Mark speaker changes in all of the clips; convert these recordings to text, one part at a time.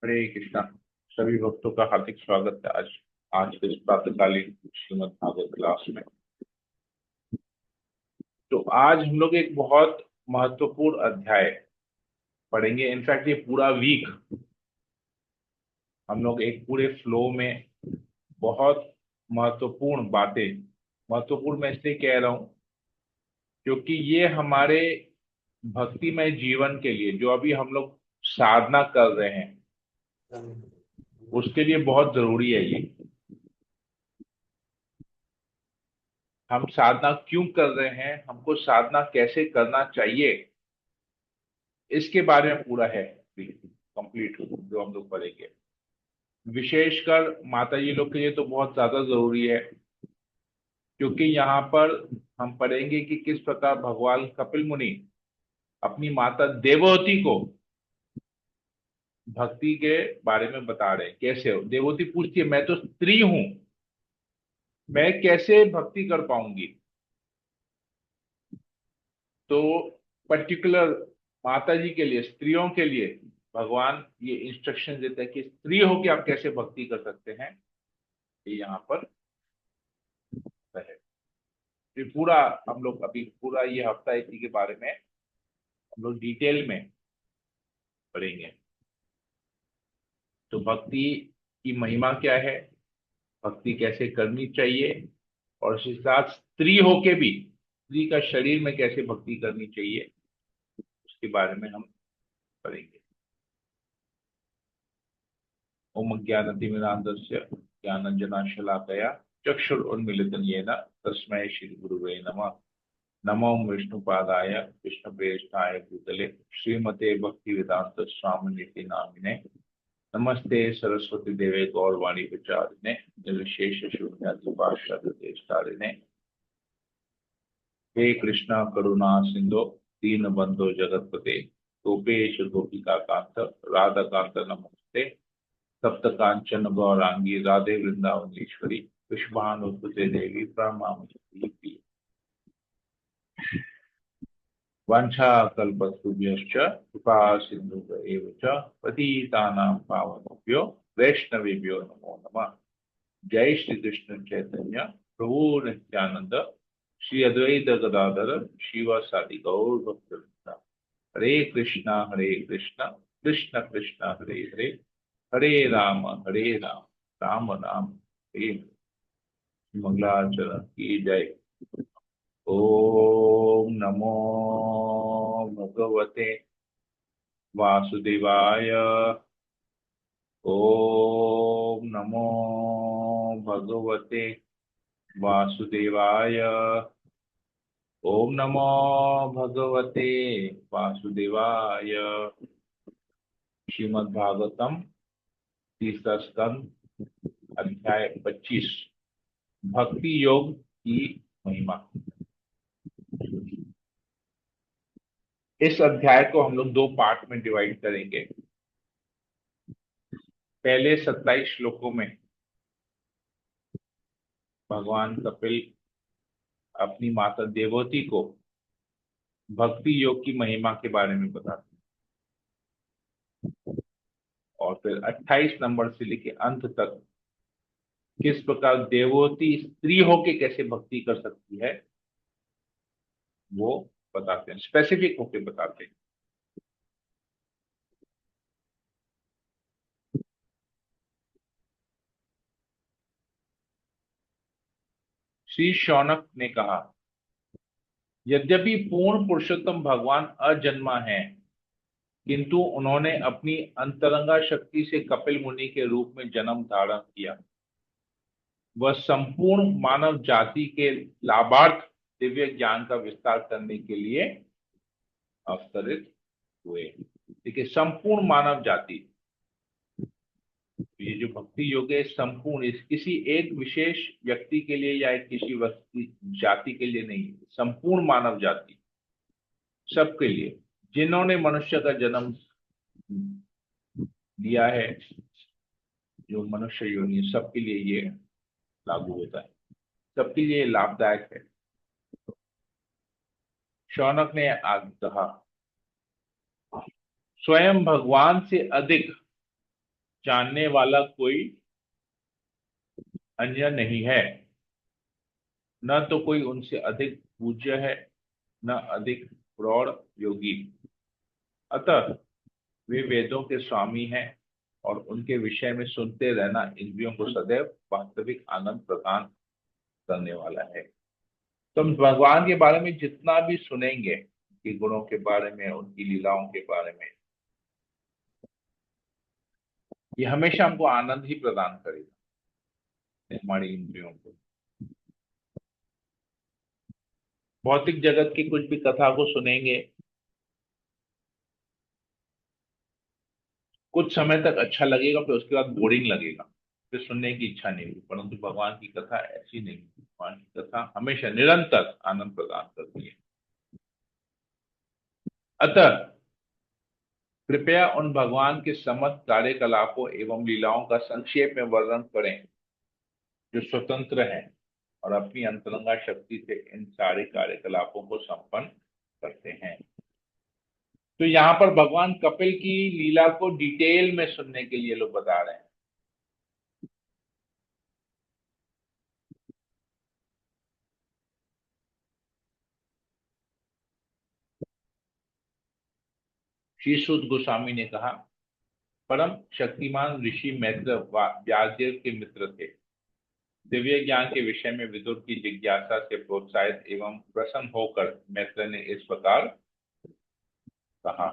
Speaker 1: हरे कृष्णा। सभी भक्तों का हार्दिक स्वागत है आज आज के इस प्रातःकालीन श्रीमद् भागवत क्लास में। तो आज हम लोग एक बहुत महत्वपूर्ण अध्याय पढ़ेंगे। इनफैक्ट ये पूरा वीक हम लोग एक पूरे फ्लो में बहुत महत्वपूर्ण बातें, महत्वपूर्ण मैं इसलिए कह रहा हूँ क्योंकि ये हमारे भक्तिमय जीवन के लिए, जो अभी हम लोग साधना कर रहे हैं, उसके लिए बहुत जरूरी है। ये हम साधना क्यों कर रहे हैं, हमको साधना कैसे करना चाहिए, इसके बारे में पूरा है कंप्लीट जो हम लोग पढ़ेंगे। विशेषकर माता जी लोग के लिए तो बहुत ज्यादा जरूरी है, क्योंकि यहाँ पर हम पढ़ेंगे कि किस प्रकार भगवान कपिल मुनि अपनी माता देवहूति को भक्ति के बारे में बता रहे हैं। कैसे हो, देवहूति पूछती है, मैं तो स्त्री हूं, मैं कैसे भक्ति कर पाऊंगी। तो पर्टिकुलर माता जी के लिए, स्त्रियों के लिए भगवान ये इंस्ट्रक्शन देते हैं कि स्त्री हो के आप कैसे भक्ति कर सकते हैं, ये यहाँ पर है। ये पूरा हम लोग अभी पूरा ये हफ्ता इसी के बारे में हम लोग डिटेल में पढ़ेंगे। तो भक्ति की महिमा क्या है, भक्ति कैसे करनी चाहिए, और इसके साथ स्त्री होके भी स्त्री का शरीर में कैसे भक्ति करनी चाहिए, उसके बारे में हम पढ़ेंगे। ओम ज्ञानतिमिरान्धस्य ज्ञानाञ्जनशलाकया चक्षुरुन्मीलितं येन तस्मै श्रीगुरुवे नमः। नमो विष्णुपादाय कृष्णप्रेष्ठाय भूतले श्रीमते भक्तिवेदांत स्वामिनिति नामिने। नमस्ते सरस्वती देवे गौरवाणी विचारिणे निर्विशेष शून्यादि पाश्चात्य। हे कृष्णा करुणा सिंधु दीनबंधो जगतपते गोपेश गोपिका कांत राधा कांत नमस्ते। सप्त कांचन गौरांगी राधे वृंदावनेश्वरी विश्वानुसुते देवी प्रणमामि। वाञ्छाकल्पतरुभ्यश्च कृपा सिन्धुभ्य च पतितानां पावनेभ्यो वैष्णवेभ्यो नमो नमः। जय श्री कृष्ण चैतन्य प्रभु नित्यानंद श्री अद्वैत गदाधर शिवासादि गौर भक्तवृंद। हरे कृष्णा कृष्ण कृष्ण हरे हरे, हरे राम राम राम हरे हरे। मंगलाचरण की जय। ओम नमो भगवते वासुदेवाय। ओम नमो भगवते वासुदेवाय। ओम नमो भगवते वासुदेवाय। श्रीमद् भागवतम तीसरा स्कंद अध्याय 25, भक्ति योग की महिमा। इस अध्याय को हम लोग दो पार्ट में डिवाइड करेंगे। पहले 27 श्लोकों में भगवान कपिल अपनी माता देवहूति को भक्ति योग की महिमा के बारे में बताते हैं, और फिर 28 नंबर से लेके अंत तक किस प्रकार देवहूति स्त्री होके कैसे भक्ति कर सकती है वो बताते हैं, स्पेसिफिक होके बताते हैं। श्री शौनक ने कहा, यद्यपि पूर्ण पुरुषोत्तम भगवान अजन्मा है, किंतु उन्होंने अपनी अंतरंगा शक्ति से कपिल मुनि के रूप में जन्म धारण किया। वह संपूर्ण मानव जाति के लाभार्थ दिव्य ज्ञान का विस्तार करने के लिए अवतरित हुए। देखिए, संपूर्ण मानव जाति, ये जो भक्ति योग है संपूर्ण, इस किसी एक विशेष व्यक्ति के लिए या एक किसी व्यक्ति जाति के लिए नहीं, संपूर्ण मानव जाति सबके लिए, जिन्होंने मनुष्य का जन्म लिया है, जो मनुष्य योनि है, सबके लिए ये लागू होता है, सबके लिए लाभदायक है। शौनक ने आगे कहा, स्वयं भगवान से अधिक जानने वाला कोई अन्य नहीं है, न तो कोई उनसे अधिक पूज्य है, न अधिक प्रौढ़ योगी। अतः वे वेदों के स्वामी हैं और उनके विषय में सुनते रहना इंद्रियों को सदैव वास्तविक आनंद प्रदान करने वाला है। तो हम भगवान के बारे में जितना भी सुनेंगे, उनके गुणों के बारे में, उनकी लीलाओं के बारे में, ये हमेशा हमको आनंद ही प्रदान करेगा हमारी इंद्रियों को। भौतिक जगत की कुछ भी कथा को सुनेंगे, कुछ समय तक अच्छा लगेगा, फिर उसके बाद बोरिंग लगेगा, फिर सुनने की इच्छा नहीं होगी। परंतु भगवान की कथा ऐसी नहीं है। भगवान की कथा हमेशा निरंतर आनंद प्रदान करती है। अतः कृपया उन भगवान के समस्त कार्यकलापों एवं लीलाओं का संक्षेप में वर्णन करें, जो स्वतंत्र हैं और अपनी अंतरंगा शक्ति से इन सारे कार्यकलापों को संपन्न करते हैं। तो यहाँ पर भगवान कपिल की लीला को डिटेल में सुनने के लिए लोग बता रहे हैं। श्री शुद्ध गोस्वामी ने कहा, परम शक्तिमान ऋषि मैत्र व्यासदेव के मित्र थे। दिव्य ज्ञान के विषय में विदुर की जिज्ञासा से प्रोत्साहित एवं प्रसन्न होकर मैत्र ने इस प्रकार कहा।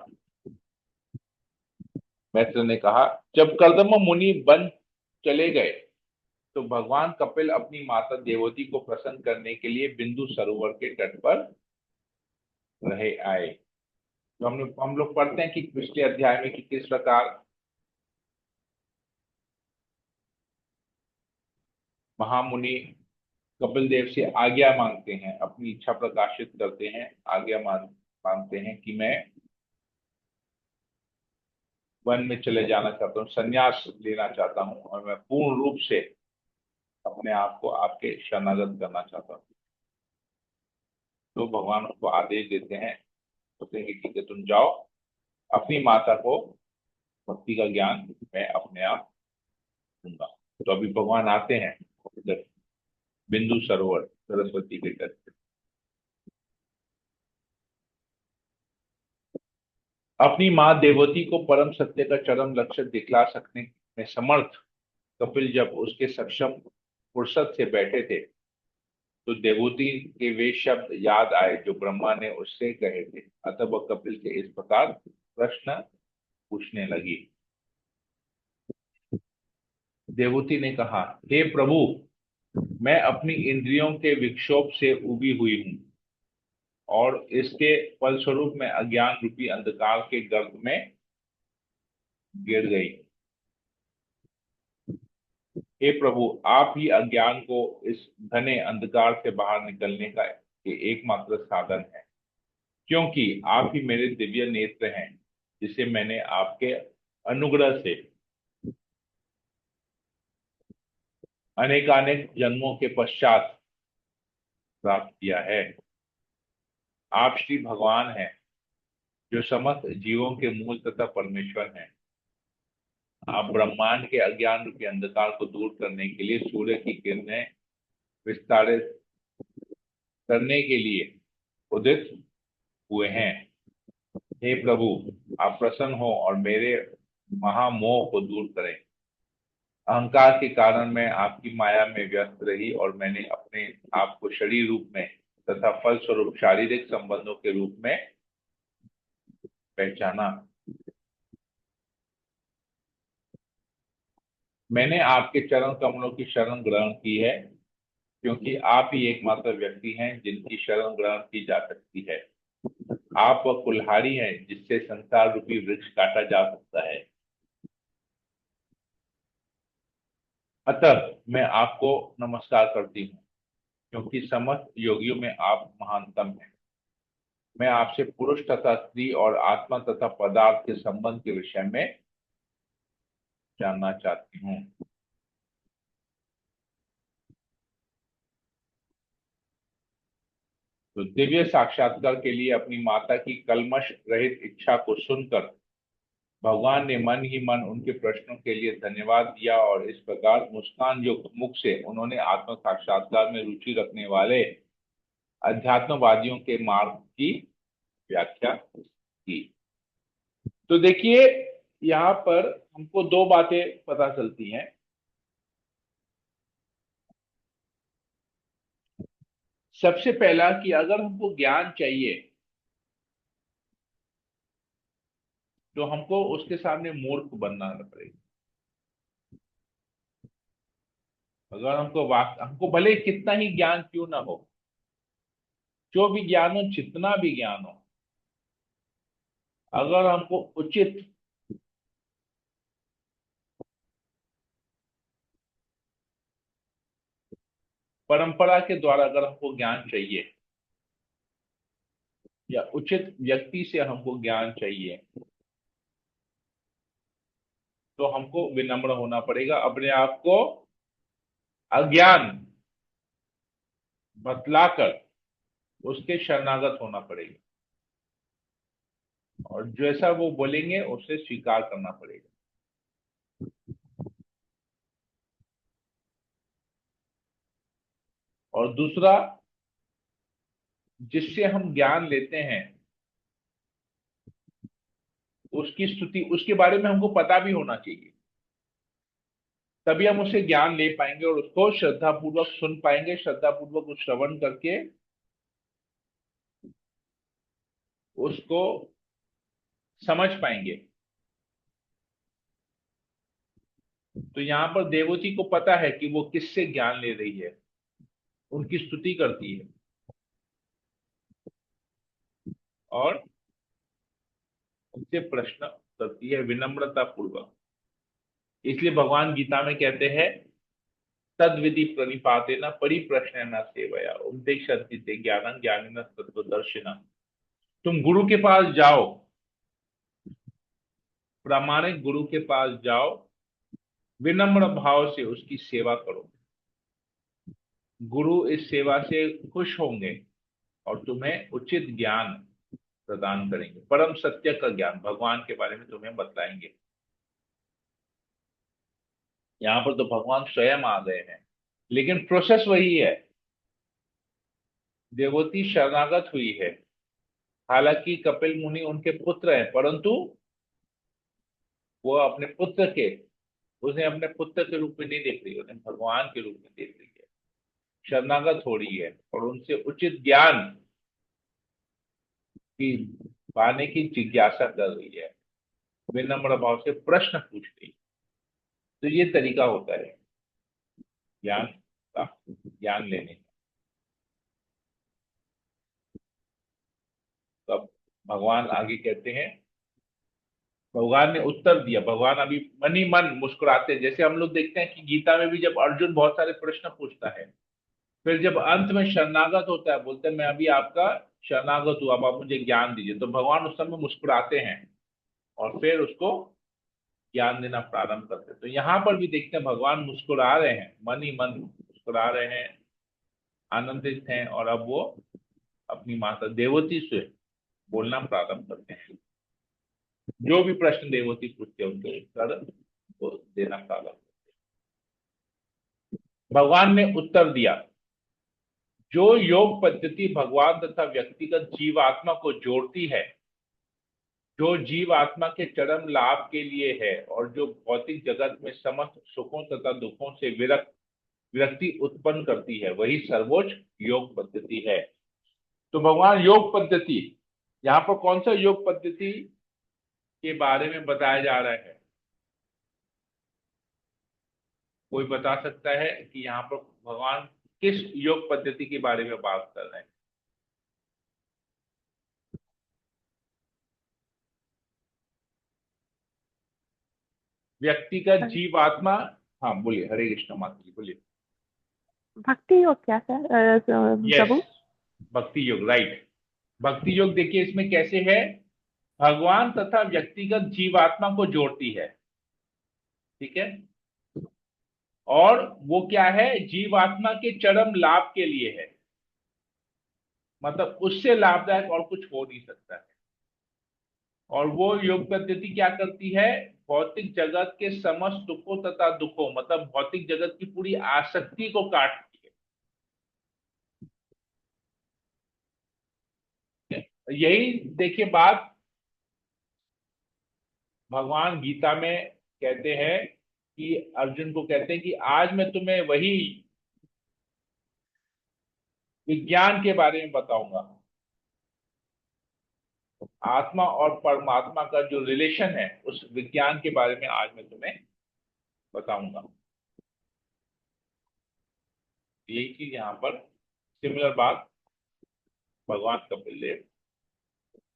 Speaker 1: मैत्र ने कहा, जब कर्दम मुनि बन चले गए तो भगवान कपिल अपनी माता देवती को प्रसन्न करने के लिए बिंदु सरोवर के तट पर रहे आए। तो हम लोग पढ़ते हैं कि पिछले अध्याय में कि किस प्रकार महामुनि कपिल देव से आज्ञा मांगते हैं, अपनी इच्छा प्रकाशित करते हैं, आज्ञा मांगते हैं कि मैं वन में चले जाना चाहता हूँ, संन्यास लेना चाहता हूँ और मैं पूर्ण रूप से अपने आप को आपके शरणागत करना चाहता हूँ। तो भगवान उसको आदेश देते हैं, कहते हैं कि ठीक है, तुम जाओ, अपनी माता को भक्ति का ज्ञान मैं अपने आप दूंगा। तो अभी भगवान आते हैं इधर बिंदु सरोवर सरस्वती के तट पे। अपनी माँ देवती को परम सत्य का चरम लक्ष्य दिखला सकने में समर्थ कपिल जब उसके सक्षम फुर्सत से बैठे थे, तो देवती के वे शब्द याद आए जो ब्रह्मा ने उससे कहे थे। अतः वह कपिल से इस प्रकार प्रश्न पूछने लगी। देवती ने कहा, हे प्रभु, मैं अपनी इंद्रियों के विक्षोभ से उबी हुई हूँ और इसके फलस्वरूप मैं अज्ञान रूपी अंधकार के गर्भ में गिर गई। हे प्रभु, आप ही अज्ञान को इस घने अंधकार से बाहर निकलने का एकमात्र साधन है, क्योंकि आप ही मेरे दिव्य नेत्र हैं, जिसे मैंने आपके अनुग्रह से अनेकानेक जन्मों के पश्चात प्राप्त किया है। आप श्री भगवान हैं, जो समस्त जीवों के मूल तथा परमेश्वर हैं। आप ब्रह्मांड के अज्ञान रूपी अंधकार को दूर करने के लिए सूर्य की किरणें विस्तारित करने के लिए उदित हुए हैं। हे प्रभु, आप प्रसन्न हो और मेरे महामोह को दूर करें। अहंकार के कारण मैं आपकी माया में व्यस्त रही और मैंने अपने आप को शरीर रूप में तथा फलस्वरूप शारीरिक संबंधों के रूप में पहचाना। मैंने आपके चरण कमलों की शरण ग्रहण की है, क्योंकि आप ही एकमात्र व्यक्ति हैं जिनकी शरण ग्रहण की जा सकती है। आप वह कुल्हाड़ी हैं जिससे संसार रूपी वृक्ष काटा जा सकता है। अतः मैं आपको नमस्कार करती हूँ, क्योंकि समस्त योगियों में आप महानतम हैं। मैं आपसे पुरुष तथा स्त्री और आत्मा तथा पदार्थ के संबंध के विषय में जानना चाहती हूँ। तो दिव्य साक्षात्कार के लिए अपनी माता की कलमश रहित इच्छा को सुनकर भगवान ने मन ही मन उनके प्रश्नों के लिए धन्यवाद दिया और इस प्रकार मुस्कान युक्त मुख से उन्होंने आत्म साक्षात्कार में रुचि रखने वाले अध्यात्मवादियों के मार्ग की व्याख्या की। तो देखिए, यहाँ पर हमको दो बातें पता चलती हैं। सबसे पहला कि अगर हमको ज्ञान चाहिए तो हमको उसके सामने मूर्ख बनना पड़ेगा। अगर हमको भले कितना ही ज्ञान क्यों ना हो, जो भी ज्ञान हो, जितना भी ज्ञान हो, अगर हमको उचित परंपरा के द्वारा अगर हमको ज्ञान चाहिए या उचित व्यक्ति से हमको ज्ञान चाहिए, तो हमको विनम्र होना पड़ेगा, अपने आप को अज्ञान बतलाकर उसके शरणागत होना पड़ेगा और जैसा वो बोलेंगे उसे स्वीकार करना पड़ेगा। और दूसरा, जिससे हम ज्ञान लेते हैं उसकी स्तुति, उसके बारे में हमको पता भी होना चाहिए, तभी हम उससे ज्ञान ले पाएंगे और उसको श्रद्धा पूर्वक सुन पाएंगे, श्रद्धा पूर्वक उस श्रवण करके उसको समझ पाएंगे। तो यहाँ पर देवती को पता है कि वो किससे ज्ञान ले रही है, उनकी स्तुति करती है और उनसे प्रश्न करती है विनम्रता पूर्वक। इसलिए भगवान गीता में कहते हैं, तद विधि प्रणिपातेन परिप्रश्नेन सेवया उपदेक्षन्ति ते ज्ञानं ज्ञानिनः तत्त्वदर्शिनः। तुम गुरु के पास जाओ, प्रामाणिक गुरु के पास जाओ, विनम्र भाव से उसकी सेवा करो। गुरु इस सेवा से खुश होंगे और तुम्हें उचित ज्ञान प्रदान करेंगे, परम सत्य का ज्ञान, भगवान के बारे में तुम्हें बतलाएंगे। यहाँ पर तो भगवान स्वयं आ गए हैं, लेकिन प्रोसेस वही है। देवती शरणागत हुई है, हालांकि कपिल मुनि उनके पुत्र हैं, परंतु वो अपने पुत्र के उन्हें अपने पुत्र के रूप में नहीं देख रही, उन्हें भगवान के रूप में देख रही है, शरणागत हो रही है और उनसे उचित ज्ञान की पाने की जिज्ञासा कर रही है, विनम्र भाव से प्रश्न पूछ रही है। तो ये तरीका होता है ज्ञान का, ज्ञान लेने का। तब भगवान आगे कहते हैं, भगवान ने उत्तर दिया, भगवान अभी मन ही मन मुस्कुराते, जैसे हम लोग देखते हैं कि गीता में भी जब अर्जुन बहुत सारे प्रश्न पूछता है, फिर जब अंत में शरणागत होता है, बोलते हैं मैं अभी आपका शरणागत हूं, अब आप मुझे ज्ञान दीजिए, तो भगवान उस समय मुस्कुराते हैं और फिर उसको ज्ञान देना प्रारंभ करते हैं। तो यहाँ पर भी देखते हैं भगवान मुस्कुरा रहे हैं, मन ही मन मुस्कुरा रहे हैं, आनंदित हैं, और अब वो अपनी माता देवती से बोलना प्रारंभ करते हैं। जो भी प्रश्न देवती पूछते हैं उनके उत्तर को देना प्रारंभ। भगवान ने उत्तर दिया, जो योग पद्धति भगवान तथा व्यक्तिगत जीवात्मा को जोड़ती है, जो जीव आत्मा के चरम लाभ के लिए है और जो भौतिक जगत में समस्त सुखों तथा दुखों से विरक्ति उत्पन्न करती है, वही सर्वोच्च योग पद्धति है। तो भगवान योग पद्धति, यहाँ पर कौन सा योग पद्धति के बारे में बताया जा रहा है? कोई बता सकता है कि यहाँ पर भगवान किस योग पद्धति के बारे में बात कर रहे हैं? व्यक्तिगत जीवात्मा। हाँ बोलिए, हरे कृष्ण माता जी बोलिए।
Speaker 2: भक्ति योग क्या सर
Speaker 1: यस,
Speaker 2: प्रभु?
Speaker 1: भक्ति योग, राइट। भक्ति योग देखिए इसमें कैसे है, भगवान तथा व्यक्तिगत जीवात्मा को जोड़ती है, ठीक है, और वो क्या है, जीवात्मा के चरम लाभ के लिए है, मतलब उससे लाभदायक और कुछ हो नहीं सकता है। और वो योग पद्धति क्या करती है? भौतिक जगत के समस्त सुखों तथा दुखों, मतलब भौतिक जगत की पूरी आसक्ति को काटती है। यही देखिए बात भगवान गीता में कहते हैं कि अर्जुन को कहते हैं कि आज मैं तुम्हें वही विज्ञान के बारे में बताऊंगा। आत्मा और परमात्मा का जो रिलेशन है उस विज्ञान के बारे में आज मैं तुम्हें बताऊंगा। यही चीज यहाँ पर सिमिलर बात भगवान कपिल देव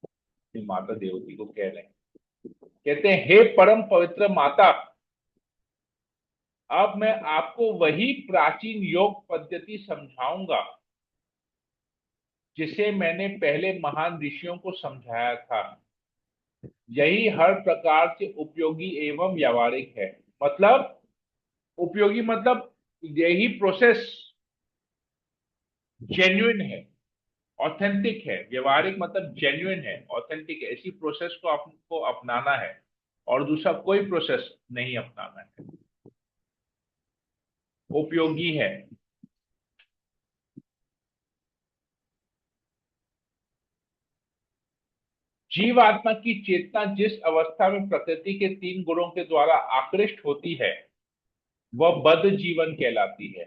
Speaker 1: अपनी माता देवती को कह रहे हैं। कहते हैं, हे परम पवित्र माता, अब मैं आपको वही प्राचीन योग पद्धति समझाऊंगा जिसे मैंने पहले महान ऋषियों को समझाया था। यही हर प्रकार से उपयोगी एवं व्यावहारिक है। मतलब उपयोगी मतलब यही प्रोसेस जेन्युइन है, ऑथेंटिक है। व्यवहारिक मतलब जेन्युइन है, ऑथेंटिक है। इसी प्रोसेस को आपको अपनाना है और दूसरा कोई प्रोसेस नहीं अपनाना है। उपयोगी है। जीवात्मा की चेतना जिस अवस्था में प्रकृति के तीन गुणों के द्वारा आकृष्ट होती है वह बद्ध जीवन कहलाती है।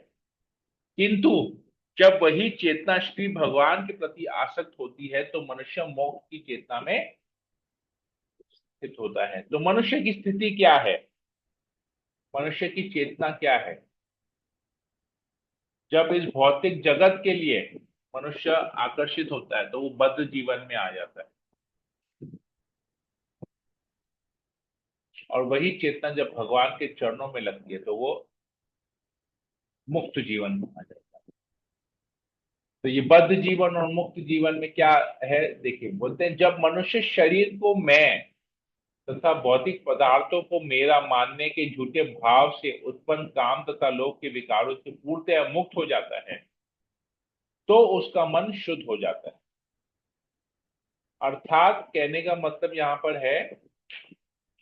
Speaker 1: किंतु जब वही चेतना श्री भगवान के प्रति आसक्त होती है तो मनुष्य मोक्ष की चेतना में स्थित होता है। तो मनुष्य की स्थिति क्या है? मनुष्य की चेतना क्या है? जब इस भौतिक जगत के लिए मनुष्य आकर्षित होता है तो वो बद्ध जीवन में आ जाता है, और वही चेतना जब भगवान के चरणों में लगती है तो वो मुक्त जीवन में आ जाता है। तो ये बद्ध जीवन और मुक्त जीवन में क्या है देखिए, बोलते हैं जब मनुष्य शरीर को मैं तथा भौतिक पदार्थों को मेरा मानने के झूठे भाव से उत्पन्न काम तथा लोभ के विकारों से पूर्णतः मुक्त हो जाता है तो उसका मन शुद्ध हो जाता है। अर्थात कहने का मतलब यहाँ पर है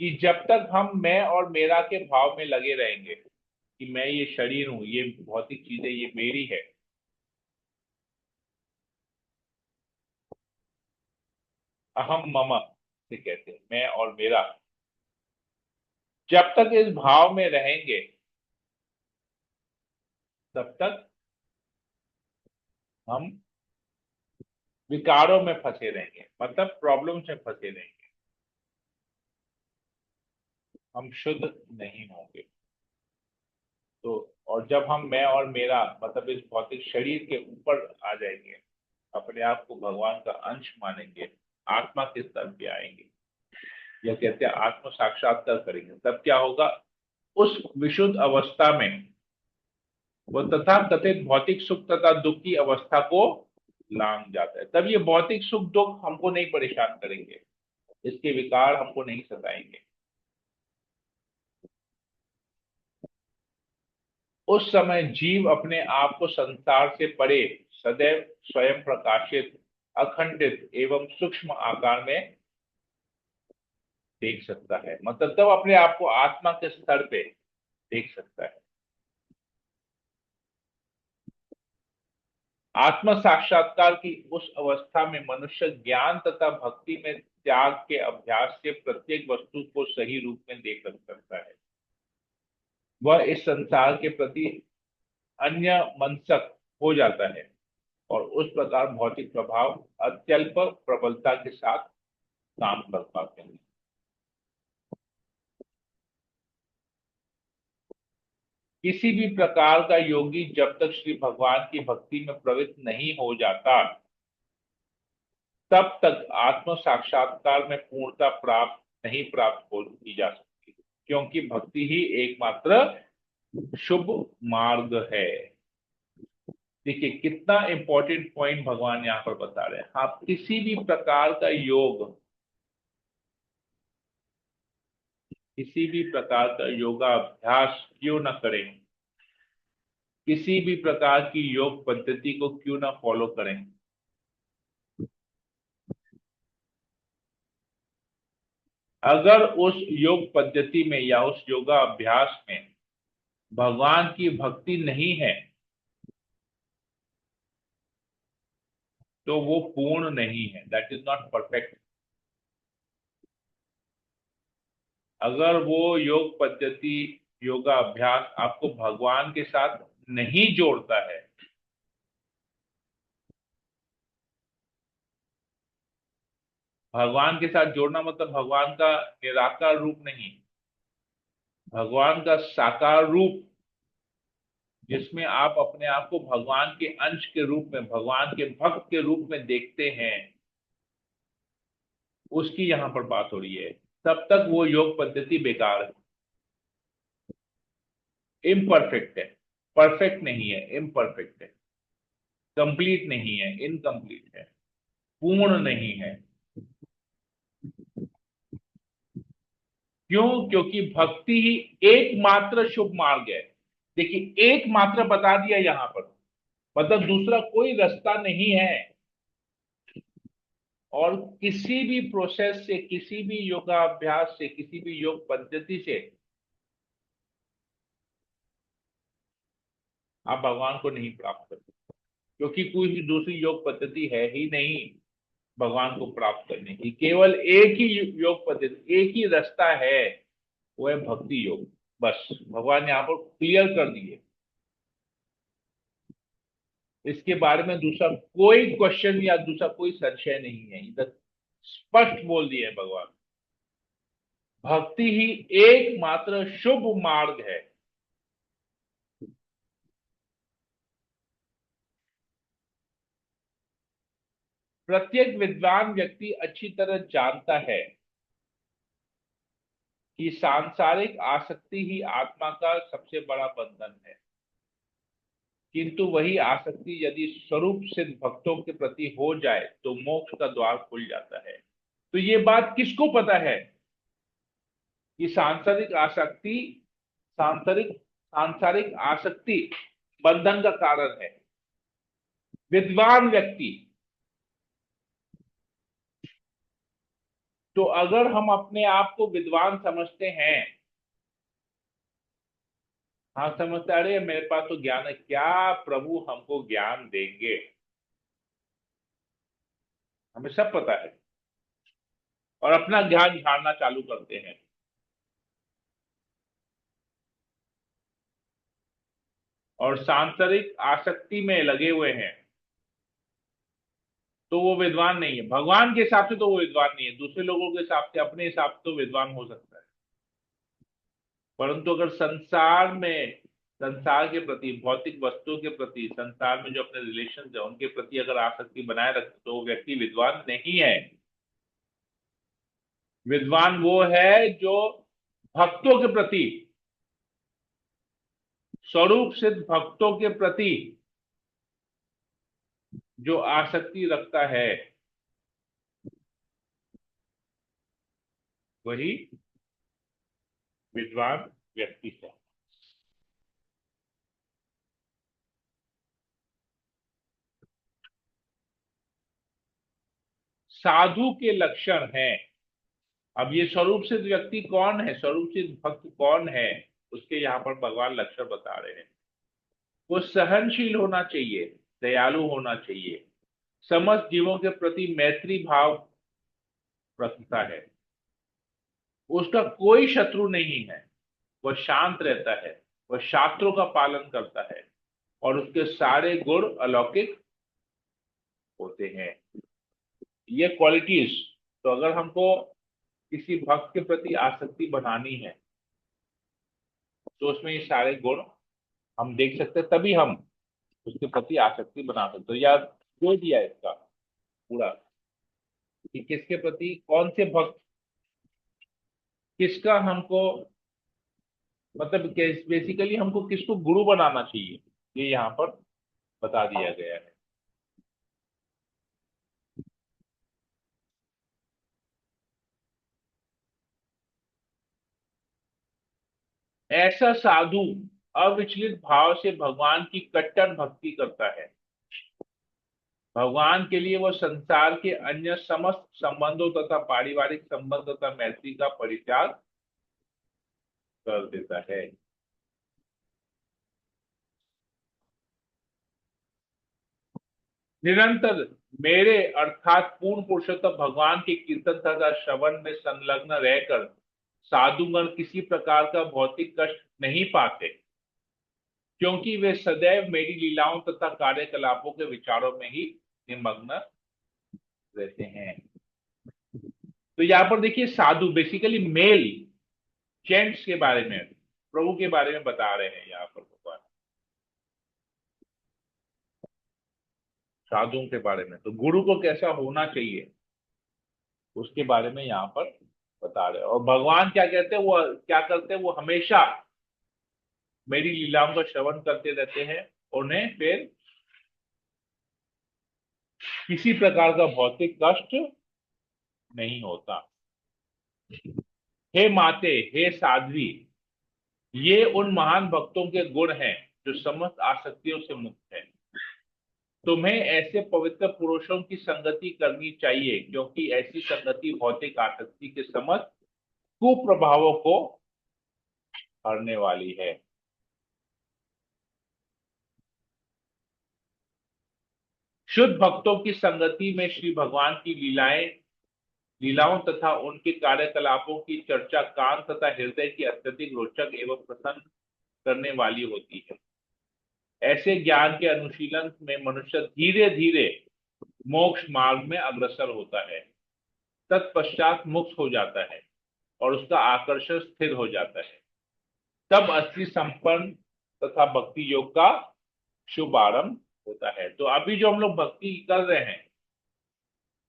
Speaker 1: कि जब तक हम मैं और मेरा के भाव में लगे रहेंगे कि मैं ये शरीर हूं, ये भौतिक चीजें ये मेरी है, अहम मम से कहते हैं मैं और मेरा, जब तक इस भाव में रहेंगे तब तक हम विकारों में फंसे रहेंगे, मतलब प्रॉब्लम में फंसे रहेंगे, हम शुद्ध नहीं होंगे। तो और जब हम मैं और मेरा मतलब इस भौतिक शरीर के ऊपर आ जाएंगे, अपने आप को भगवान का अंश मानेंगे, आत्मा के स्तर पे आएंगे, या कहते हैं आत्म साक्षात्कार करेंगे, तब क्या होगा? उस विशुद्ध अवस्था में वो तथा कथित भौतिक सुख तथा दुख की अवस्था को लांग जाता है। तब ये भौतिक सुख दुख हमको नहीं परेशान करेंगे, इसके विकार हमको नहीं सताएंगे। उस समय जीव अपने आप को संसार से परे सदैव स्वयं प्रकाशित, अखंडित एवं सूक्ष्म आकार में देख सकता है। मतलब तब अपने आप को आत्मा के स्तर पे देख सकता है। आत्म साक्षात्कार की उस अवस्था में मनुष्य ज्ञान तथा भक्ति में त्याग के अभ्यास से प्रत्येक वस्तु को सही रूप में देख सकता है। वह इस संसार के प्रति अन्य मनसक हो जाता है और उस प्रकार भौतिक प्रभाव अत्यल्प प्रबलता के साथ काम कर पाते हैं। किसी भी प्रकार का योगी जब तक श्री भगवान की भक्ति में प्रवृत्त नहीं हो जाता तब तक आत्म साक्षात्कार में पूर्णता प्राप्त नहीं प्राप्त हो की जा सकती, क्योंकि भक्ति ही एकमात्र शुभ मार्ग है। देखिए कितना इंपॉर्टेंट पॉइंट भगवान यहाँ पर बता रहे हैं। आप किसी भी प्रकार का योग, किसी भी प्रकार का योगाभ्यास क्यों न करें, किसी भी प्रकार की योग पद्धति को क्यों न फॉलो करें, अगर उस योग पद्धति में या उस योगा अभ्यास में भगवान की भक्ति नहीं है तो वो पूर्ण नहीं है, दैट इज नॉट परफेक्ट। अगर वो योग पद्धति, योगा अभ्यास आपको भगवान के साथ नहीं जोड़ता है, भगवान के साथ जोड़ना मतलब भगवान का निराकार रूप नहीं, भगवान का साकार रूप, जिसमें आप अपने आप को भगवान के अंश के रूप में, भगवान के भक्त के रूप में देखते हैं, उसकी यहां पर बात हो रही है। तब तक वो योग पद्धति बेकार है, इम्परफेक्ट है, परफेक्ट नहीं है, इम्परफेक्ट है, कंप्लीट नहीं है, इनकम्प्लीट है, पूर्ण नहीं है। क्यों? क्योंकि भक्ति ही एकमात्र शुभ मार्ग है। देखिए, एकमात्र बता दिया यहां पर, मतलब दूसरा कोई रास्ता नहीं है। और किसी भी प्रोसेस से, किसी भी योगाभ्यास से, किसी भी योग पद्धति से आप भगवान को नहीं प्राप्त कर सकते, क्योंकि कोई दूसरी योग पद्धति है ही नहीं भगवान को प्राप्त करने की। केवल एक ही योग पद्धति, एक ही रास्ता है, वो है भक्ति योग। बस भगवान यहाँ पर क्लियर कर दिए, इसके बारे में दूसरा कोई क्वेश्चन या दूसरा कोई संशय नहीं है, इधर स्पष्ट बोल दिए भगवान। भक्ति ही एकमात्र शुभ मार्ग है। प्रत्येक विद्वान व्यक्ति अच्छी तरह जानता है कि सांसारिक आसक्ति ही आत्मा का सबसे बड़ा बंधन है, किंतु वही आसक्ति यदि स्वरूप सिद्ध भक्तों के प्रति हो जाए तो मोक्ष का द्वार खुल जाता है। तो ये बात किसको पता है कि सांसारिक आसक्ति, सांसारिक सांसारिक आसक्ति बंधन का कारण है? विद्वान व्यक्ति। तो अगर हम अपने आप को विद्वान समझते हैं, हाँ समझते, अरे मेरे पास तो ज्ञान है, क्या प्रभु हमको ज्ञान देंगे, हमें सब पता है, और अपना ज्ञान झाड़ना चालू करते हैं। और सांसारिक आसक्ति में लगे हुए हैं, तो वो विद्वान नहीं है। भगवान के हिसाब से तो वो विद्वान नहीं है, दूसरे लोगों के हिसाब से, अपने हिसाब से तो विद्वान हो सकता है। परंतु अगर संसार में, संसार के प्रति, भौतिक वस्तुओं के प्रति, संसार में जो अपने रिलेशन है उनके प्रति अगर आसक्ति बनाए रखते तो वो व्यक्ति विद्वान नहीं है। विद्वान वो है जो भक्तों के प्रति, स्वरूप सिद्ध भक्तों के प्रति जो आसक्ति रखता है, वही विद्वान व्यक्ति है। साधु के लक्षण हैं। अब ये स्वरूप सिद्ध व्यक्ति कौन है, स्वरूप सिद्ध भक्त कौन है, उसके यहाँ पर भगवान लक्षण बता रहे हैं। वो सहनशील होना चाहिए, दयालु होना चाहिए, समस्त जीवों के प्रति मैत्री भाव रखता है, उसका कोई शत्रु नहीं है, वह शांत रहता है, वह शास्त्रों का पालन करता है, और उसके सारे गुण अलौकिक होते हैं। ये क्वालिटीज, तो अगर हमको किसी भक्त के प्रति आसक्ति बनानी है तो उसमें ये सारे गुण हम देख सकते हैं, तभी हम उसके प्रति आसक्ति बना सकते हो। या जो दिया है इसका पूरा, कि किसके प्रति, कौन से भक्त, किसका हमको, मतलब बेसिकली हमको किसको गुरु बनाना चाहिए, ये यहाँ पर बता दिया गया है। ऐसा साधु अविचलित भाव से भगवान की कट्टर भक्ति करता है। भगवान के लिए वो संसार के अन्य समस्त संबंधों तथा पारिवारिक संबंध तथा मैत्री का परित्याग कर देता है। निरंतर मेरे अर्थात पूर्ण पुरुषोत्तम भगवान के कीर्तन तथा श्रवण में संलग्न रहकर साधुगण किसी प्रकार का भौतिक कष्ट नहीं पाते, क्योंकि वे सदैव मेरी लीलाओं तथा कार्यकलापों के विचारों में ही निमग्न रहते हैं। तो यहाँ पर देखिए, साधु बेसिकली मेल जेंट्स के बारे में, प्रभु के बारे में बता रहे हैं यहाँ पर भगवान, साधुओं के बारे में। तो गुरु को कैसा होना चाहिए उसके बारे में यहाँ पर बता रहे हैं। और भगवान क्या कहते हैं, वो क्या करते हैं, वो हमेशा मेरी लीलाओं का श्रवण करते रहते हैं, उन्हें फिर किसी प्रकार का भौतिक कष्ट नहीं होता। हे माते, हे साध्वी, ये उन महान भक्तों के गुण हैं जो समस्त आसक्तियों से मुक्त है। तुम्हें ऐसे पवित्र पुरुषों की संगति करनी चाहिए, क्योंकि ऐसी संगति भौतिक आसक्ति के समस्त कुप्रभावों को हरने वाली है। शुद्ध भक्तों की संगति में श्री भगवान की लीलाओं तथा उनके कार्यकलापों की चर्चा कान तथा हृदय की अत्यधिक रोचक एवं प्रसन्न करने वाली होती है। ऐसे ज्ञान के अनुशीलन में मनुष्य धीरे धीरे मोक्ष मार्ग में अग्रसर होता है, तत्पश्चात मुक्त हो जाता है और उसका आकर्षण स्थिर हो जाता है। तब असली संपन्न तथा भक्ति योग का शुभ आरंभ होता है। तो अभी जो हम लोग भक्ति कर रहे हैं,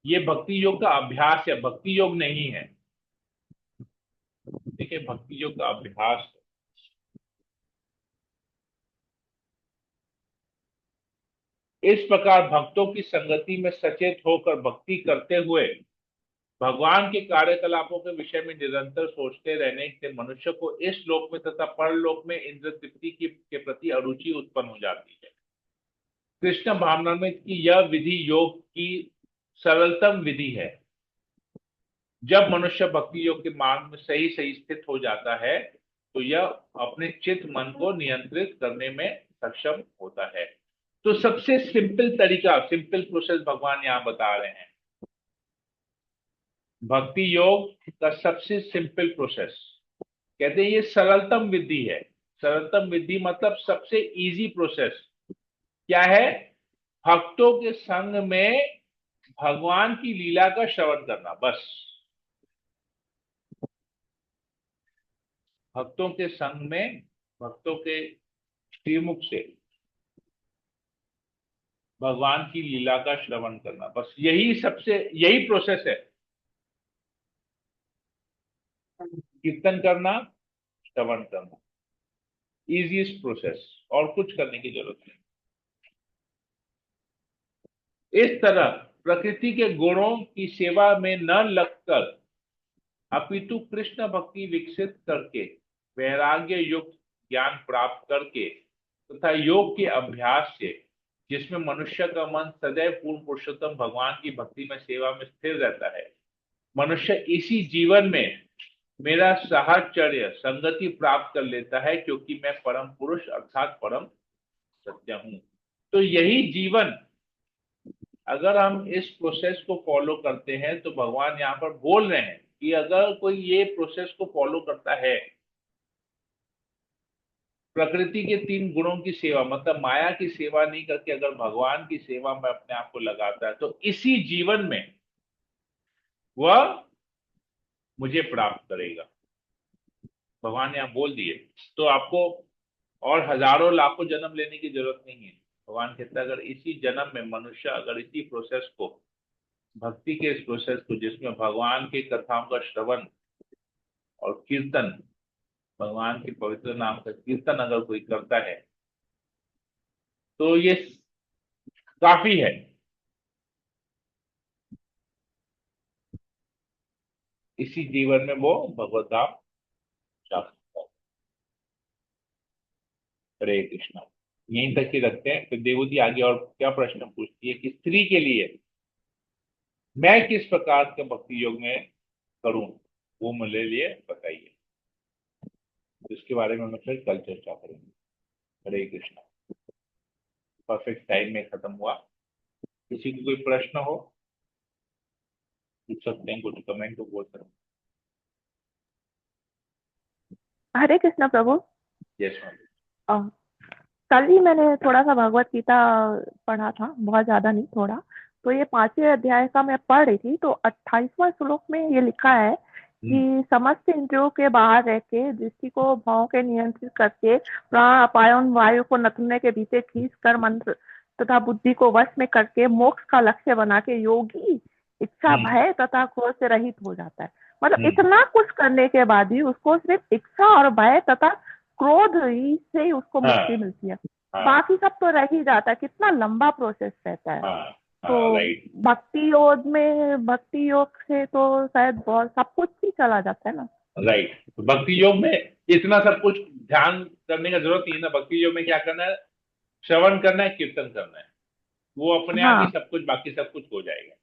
Speaker 1: ये भक्ति योग का अभ्यास है, भक्ति योग नहीं है। देखिए, भक्ति योग का अभ्यास है। इस प्रकार भक्तों की संगति में सचेत होकर भक्ति करते हुए भगवान के कार्यकलापों के विषय में निरंतर सोचते रहने से मनुष्य को इस लोक में तथा परलोक में इंद्र तृप्ति के प्रति अरुचि उत्पन्न हो जाती है। कृष्ण भावनामृत की यह विधि योग की सरलतम विधि है। जब मनुष्य भक्ति योग के मार्ग में सही सही स्थित हो जाता है, तो यह अपने चित्त मन को नियंत्रित करने में सक्षम होता है। तो सबसे सिंपल तरीका, सिंपल प्रोसेस भगवान यहां बता रहे हैं। भक्ति योग का सबसे सिंपल प्रोसेस, कहते हैं ये सरलतम विधि है। सरलतम विधि मतलब सबसे इजी प्रोसेस क्या है? भक्तों के संग में भगवान की लीला का श्रवण करना, बस। भक्तों के संग में, भक्तों के श्रीमुख से भगवान की लीला का श्रवण करना, बस यही प्रोसेस है। कीर्तन करना, श्रवण करना, इजीएस्ट प्रोसेस, और कुछ करने की जरूरत नहीं। इस तरह प्रकृति के गुणों की सेवा में न लगकर अपितु कृष्ण भक्ति विकसित करके, वैराग्य युक्त ज्ञान प्राप्त करके तथा योग के अभ्यास से, जिसमें मनुष्य का मन सदैव पूर्ण पुरुषोत्तम भगवान की भक्ति में सेवा में स्थिर रहता है, मनुष्य इसी जीवन में मेरा साहचर्य संगति प्राप्त कर लेता है, क्योंकि मैं परम पुरुष अर्थात परम सत्य हूं। तो यही जीवन, अगर हम इस प्रोसेस को फॉलो करते हैं, तो भगवान यहाँ पर बोल रहे हैं कि अगर कोई ये प्रोसेस को फॉलो करता है, प्रकृति के तीन गुणों की सेवा मतलब माया की सेवा नहीं करके अगर भगवान की सेवा में अपने आप को लगाता है, तो इसी जीवन में वह मुझे प्राप्त करेगा। भगवान यहाँ बोल दिए। तो आपको और हजारों लाखों जन्म लेने की जरूरत नहीं है। भगवान कहता है अगर इसी जन्म में मनुष्य अगर इसी प्रोसेस को, भक्ति के इस प्रोसेस को, जिसमें भगवान की कथाओं का श्रवण और कीर्तन, भगवान के पवित्र नाम का कीर्तन अगर कोई करता है, तो ये काफी है। इसी जीवन में वो भगवत धाम जा सकता है। हरे कृष्णा। यहीं तक ही रखते हैं। फिर देवूती आगे और क्या प्रश्न पूछती है कि स्त्री के लिए मैं किस प्रकार के भक्ति योग में करूं, वो मेरे लिए बताइए। तो इसके बारे में हम फिर कल चर्चा करेंगे। हरे कृष्णा। परफेक्ट टाइम में खत्म हुआ। किसी को कोई प्रश्न हो पूछ सकते हैं, कुछ कमेंट तो बोल सकते
Speaker 2: हरे कृष्ण प्रभु।
Speaker 1: हैं। Yes ma'am.
Speaker 2: अ, कल ही मैंने थोड़ा सा भगवत गीता पढ़ा था, बहुत ज्यादा नहीं, थोड़ा। तो ये 5वें अध्याय का मैं पढ़ रही थी, तो 28वां श्लोक में ये लिखा है कि समस्त इंद्रियों के बाहर रह के, दृष्टि को भावों के नियंत्रित करके, प्राण अपायन वायु को नथुने के भीतर खींच कर मंत्र तथा बुद्धि को वश में करके मोक्ष का लक्ष्य बना के योगी इच्छा
Speaker 1: हम्म।
Speaker 2: भय तथा क्रोध से रहित हो जाता है। मतलब
Speaker 1: हम्म।
Speaker 2: इतना कुछ करने के बाद भी उसको सिर्फ इच्छा और भय तथा क्रोध ही से ही उसको मुक्ति
Speaker 1: हाँ।
Speaker 2: मिलती है।
Speaker 1: हाँ।
Speaker 2: बाकी सब तो रह ही जाता है, कितना लंबा प्रोसेस रहता है।
Speaker 1: हाँ।
Speaker 2: तो
Speaker 1: हाँ। राइट।
Speaker 2: भक्ति योग से तो शायद बहुत सब कुछ ही चला जाता है ना।
Speaker 1: राइट। तो भक्ति योग में इतना सब कुछ ध्यान करने का जरूरत नहीं है ना। भक्ति योग में क्या करना है? श्रवण करना है, कीर्तन करना है। वो अपने आप ही
Speaker 2: हाँ,
Speaker 1: सब कुछ, बाकी सब कुछ हो जाएगा।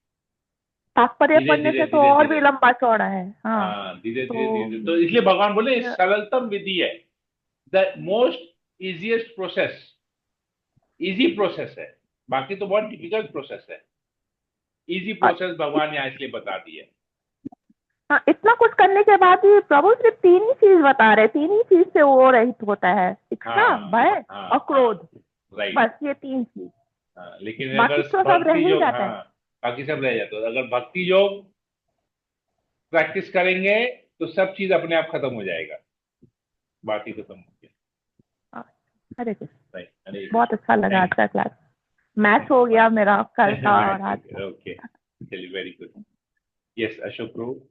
Speaker 2: तात्पर्य
Speaker 1: धीरे
Speaker 2: पढ़ने
Speaker 1: धीरे
Speaker 2: से तो
Speaker 1: धीरे
Speaker 2: और
Speaker 1: धीरे।
Speaker 2: भी लंबा चौड़ा है। हाँ।
Speaker 1: हाँ, धीरे धीरे
Speaker 2: तो
Speaker 1: धीरे। तो इसलिए भगवान बोले सरलतम विधि है, the most easiest process. Easy process है। बाकी तो बहुत डिफिकल्ट प्रोसेस है। इजी
Speaker 2: अ,
Speaker 1: प्रोसेस भगवान यहाँ इसलिए बता दी है।
Speaker 2: हाँ, इतना कुछ करने के बाद भी प्रभु सिर्फ तीन ही चीज बता रहे, तीन ही चीज से वो रहित होता है, इच्छा
Speaker 1: हाँ।
Speaker 2: भय
Speaker 1: हाँ।
Speaker 2: और
Speaker 1: हाँ।
Speaker 2: क्रोध।
Speaker 1: राइट।
Speaker 2: बस ये तीन चीज।
Speaker 1: हाँ, लेकिन अगर
Speaker 2: बाकी तो सब रह
Speaker 1: भक्ति
Speaker 2: ही
Speaker 1: योग,
Speaker 2: जाता
Speaker 1: हाँ,
Speaker 2: है।
Speaker 1: बाकी सब रह जाता है। अगर भक्ति योग प्रैक्टिस करेंगे तो सब चीज अपने आप खत्म हो जाएगा। बात ही खत्म हो गया।
Speaker 2: हाँ, हरे कृष्ण।
Speaker 1: राइट। हरे
Speaker 2: बहुत
Speaker 1: कृष्ण।
Speaker 2: अच्छा लगा आज
Speaker 1: थैंक
Speaker 2: का क्लास। मैच हो गया मेरा कल
Speaker 1: यू।
Speaker 2: का और
Speaker 1: मैच हो
Speaker 2: आज
Speaker 1: गया,
Speaker 2: का।
Speaker 1: ओके। चलिए, very good. Yes Ashok Prabhu.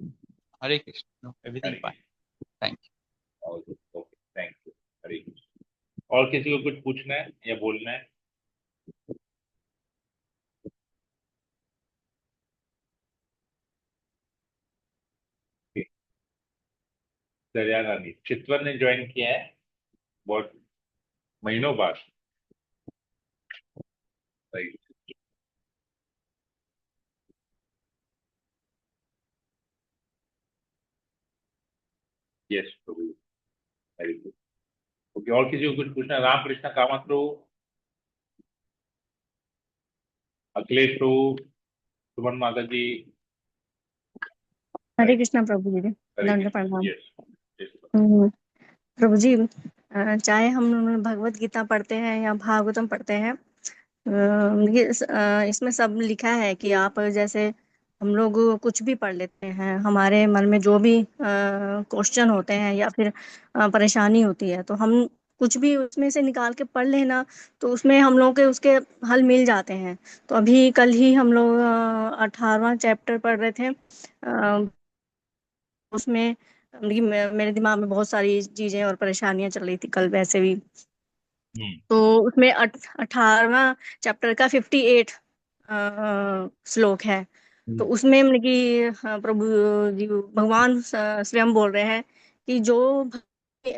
Speaker 3: Hare Krishna. No, everything
Speaker 1: Hare
Speaker 3: fine.
Speaker 1: Krishna.
Speaker 3: Thank you.
Speaker 1: Okay, thank you. Hare Krishna. और किसी को कुछ पूछना है या बोलना है? दरिया रानी चितवन ने ज्वाइन किया है बहुत महीनों बाद। Right. Yes Prabhu. Very good. Okay, और किसी को कुछ पूछना है? राम कृष्ण कामत प्रभु, अखिलेश प्रभु, सुमन माता जी।
Speaker 4: हरे
Speaker 1: राइट।
Speaker 4: कृष्णा प्रभु जी।
Speaker 1: हरे
Speaker 4: दंड
Speaker 1: कृष्ण।
Speaker 4: प्रणाम।
Speaker 1: यस। यस।
Speaker 4: प्रभु जी, चाहे हम भगवत गीता पढ़ते हैं या भागवतम पढ़ते हैं, इसमें सब लिखा है कि आप जैसे हम लोग कुछ भी पढ़ लेते हैं, हमारे मन में जो भी क्वेश्चन होते हैं या फिर परेशानी होती है, तो हम कुछ भी उसमें से निकाल के पढ़ लेना, तो उसमें हम लोग के उसके हल मिल जाते हैं। तो अभी कल ही हम लोग 18वां चैप्टर पढ़ रहे थे। उसमें मेरे दिमाग में बहुत सारी चीजें और परेशानियां चल रही थी कल वैसे भी।
Speaker 1: हम्म।
Speaker 4: तो उसमें 18वां चैप्टर का 58 श्लोक है। तो
Speaker 1: हम्म।
Speaker 4: उसमें मतलब कि प्रभु जी भगवान स्वयं बोल रहे हैं कि जो भक्ति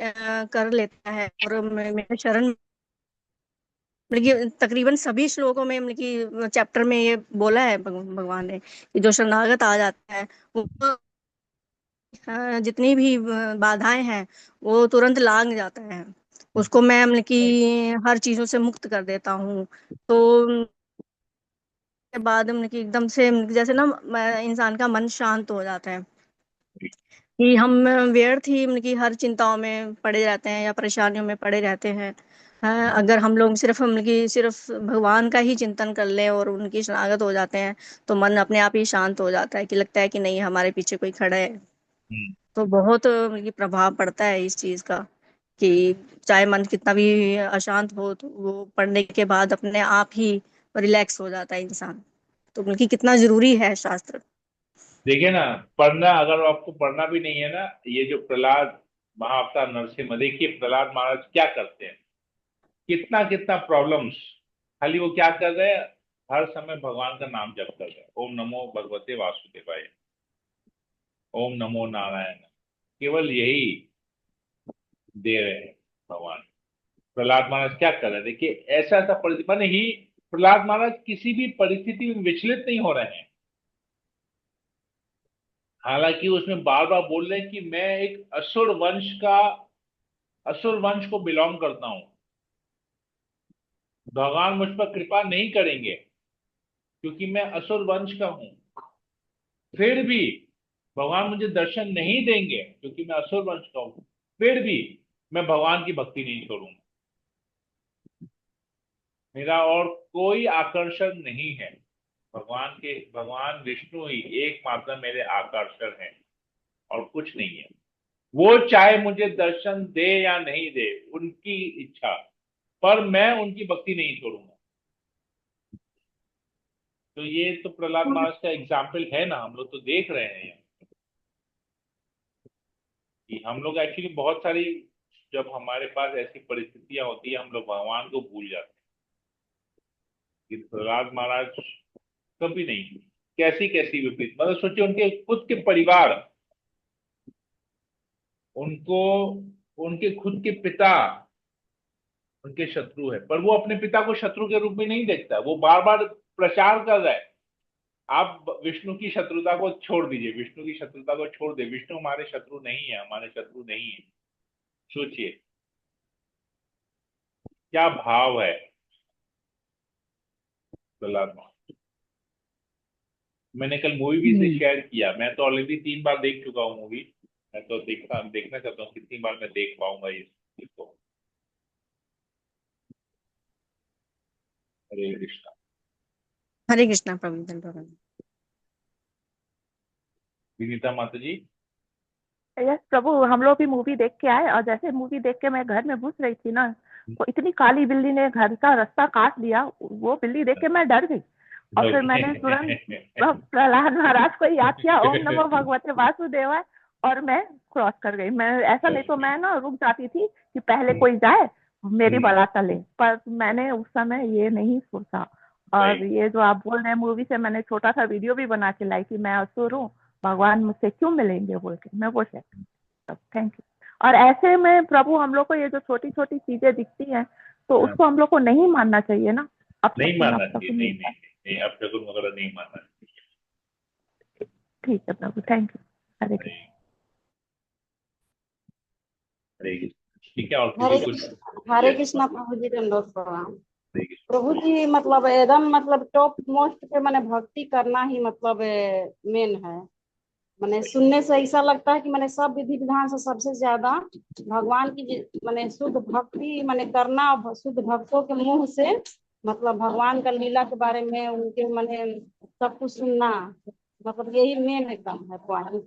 Speaker 4: कर लेता है और मेरे शरण, मतलब कि तकरीबन सभी श्लोकों में, मतलब कि चैप्टर में ये बोला है भगवान ने कि जो शरणागत आ जाता है वो जितनी भी बाधाएं हैं वो तुरंत लांग जाता है। उसको मैं मतलब कि
Speaker 1: राइट।
Speaker 4: हर चीजों से मुक्त कर देता हूँ। तो के बाद मतलब कि एकदम से मतलब कि जैसे ना इंसान का मन शांत हो जाता है कि हम व्यर्थ ही मतलब कि हर चिंताओं में पड़े रहते हैं या परेशानियों में पड़े रहते हैं। अगर हम लोग सिर्फ मतलब कि सिर्फ भगवान का ही चिंतन कर लें और उनकी शरणागत हो जाते हैं, तो मन अपने आप ही शांत हो जाता है कि लगता है कि नहीं, हमारे पीछे कोई खड़ा है।
Speaker 1: हम्म।
Speaker 4: तो बहुत ये प्रभाव पड़ता है इस चीज का कि चाहे मन कितना भी अशांत हो, तो वो पढ़ने के बाद अपने आप ही रिलैक्स हो जाता है इंसान। तो बल्कि कितना जरूरी है शास्त्र।
Speaker 1: देखिए ना, पढ़ना, अगर आपको पढ़ना भी नहीं है ना, ये जो प्रहलाद महाअवतार नरसिम्हा, देखिए प्रहलाद महाराज क्या करते हैं। कितना कितना प्रॉब्लम्स, खाली वो क्या कर रहे हैं? हर समय भगवान का नाम जप कर रहे हैं। ओम नमो भगवते वासुदेवाय, ओम नमो नारायण। केवल यही दे रहे हैं भगवान। प्रहलाद महाराज क्या कर रहे हैं, देखिए ऐसा ऐसा परिस्थिति माने ही प्रहलाद महाराज किसी भी परिस्थिति में विचलित नहीं हो रहे हैं। हालांकि उसमें बार बार बोल रहे हैं कि मैं एक असुर वंश को बिलोंग करता हूं, भगवान मुझ पर कृपा नहीं करेंगे क्योंकि मैं असुर वंश का हूं। फिर भी भगवान मुझे दर्शन नहीं देंगे क्योंकि मैं असुर वंश का हूं, फिर भी मैं भगवान की भक्ति नहीं छोड़ूंगा। मेरा और कोई आकर्षण नहीं है, भगवान विष्णु ही एकमात्र मेरे आकर्षण है और कुछ नहीं है। वो चाहे मुझे दर्शन दे या नहीं दे, उनकी इच्छा, पर मैं उनकी भक्ति नहीं छोड़ूंगा। तो ये तो प्रहलाद महाराज का एग्जाम्पल है ना, हम लोग तो देख रहे हैं कि हम लोग एक्चुअली बहुत सारी, जब हमारे पास ऐसी परिस्थितियां होती है हम लोग भगवान को भूल जाते हैं। कि प्रहलाद महाराज कभी नहीं, कैसी कैसी विपरीत, मतलब सोचिए उनके खुद के परिवार उनको, उनके खुद के पिता उनके शत्रु है, पर वो अपने पिता को शत्रु के रूप में नहीं देखता। वो बार बार प्रचार कर रहा है, आप विष्णु की शत्रुता को छोड़ दीजिए, विष्णु की शत्रुता को छोड़ दे, विष्णु हमारे शत्रु नहीं है, हमारे शत्रु नहीं है। सोचिए क्या भाव है प्रहलाद महाराज। मैंने कल मूवी भी से शेयर किया, मैं तो ऑलरेडी 3 बार देख चुका हूँ मूवी। मैं तो देखना चाहता हूँ कितनी बार मैं देख पाऊंगा इसको। हरे कृष्णा।
Speaker 4: हरे कृष्णा प्रभु धन्यवाद।
Speaker 1: विनीता माता जी।
Speaker 2: यस प्रभु, हम लोग भी मूवी देख के आए और जैसे मूवी देख के मैं घर में घुस रही थी ना, तो इतनी काली बिल्ली ने घर का रास्ता काट दिया। वो बिल्ली देख के मैं डर गई और फिर मैंने तुरंत प्रहलाद महाराज को याद किया, ओम नमो भगवते वासुदेवाय, और मैं क्रॉस कर गई। मैं ऐसा नहीं तो मैं ना रुक जाती थी कि पहले कोई जाए मेरी बला चले, पर मैंने उस समय ये नहीं सोचा। और ये जो आप बोल रहे हैं मूवी से, मैंने छोटा सा वीडियो भी बना के लाई कि मैं असुर हूँ, भगवान मुझसे क्यों मिलेंगे बोल के, मैं वो शेयर। Thank you. और ऐसे में प्रभु हम लोग को ये जो छोटी छोटी चीजें दिखती हैं, तो उसको हम लोग को नहीं मानना चाहिए ना। अब
Speaker 1: नहीं मानना चाहिए, नहीं नहीं नहीं, अब शगुन वगैरह नहीं मानना चाहिए।
Speaker 2: ठीक है प्रभु, थैंक यू। हरे कृष्ण।
Speaker 1: हरे कृष्ण। ठीक है, और
Speaker 5: हरे
Speaker 1: किसी कुछ?
Speaker 5: हरे कृष्णा प्रभु जी, दंडोत प्रणाम।
Speaker 1: हरे कृष्ण।
Speaker 5: प्रभु जी मतलब एकदम मतलब टॉप मोस्ट पे मैंने भक्ति करना ही मतलब मेन है। मैंने सुनने से ऐसा लगता है कि मैंने सब विधि विधान से सबसे ज्यादा भगवान की मैंने शुद्ध भक्ति मैंने करना, शुद्ध भक्तों के मुंह से मतलब भगवान का लीला के बारे में उनके मैंने सब कुछ सुनना, मतलब यही मेन एकदम है पॉइंट।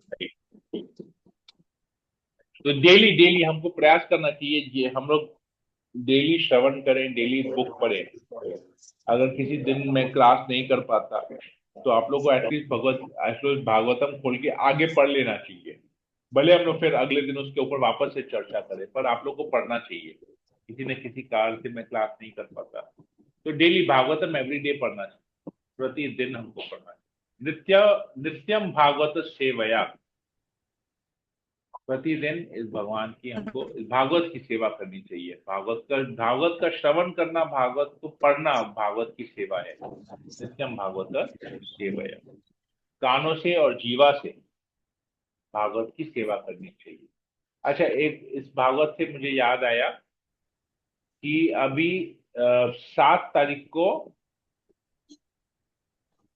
Speaker 1: तो डेली डेली हमको प्रयास करना चाहिए, ये हम लोग डेली श्रवण करें, डेली बुक पढ़ें। अगर किसी दिन में क्लास नहीं कर पाता तो आप लोग को एटलीस्ट भागवतम खोल के आगे पढ़ लेना चाहिए। भले हम लोग फिर अगले दिन उसके ऊपर वापस से चर्चा करें, पर आप लोग को पढ़ना चाहिए। किसी न किसी कारण से मैं क्लास नहीं कर पाता तो डेली भागवतम एवरीडे पढ़ना चाहिए, प्रतिदिन हमको पढ़ना चाहिए। नित्यम भागवत सेवया, प्रतिदिन इस भगवान की हमको इस भागवत की सेवा करनी चाहिए। भागवत का श्रवण करना, भागवत को पढ़ना भागवत की सेवा है। नित्यम भागवत सेवा है, कानों से और जीवा से भागवत की सेवा करनी चाहिए। अच्छा, एक इस भागवत से मुझे याद आया कि अभी 7 तारीख को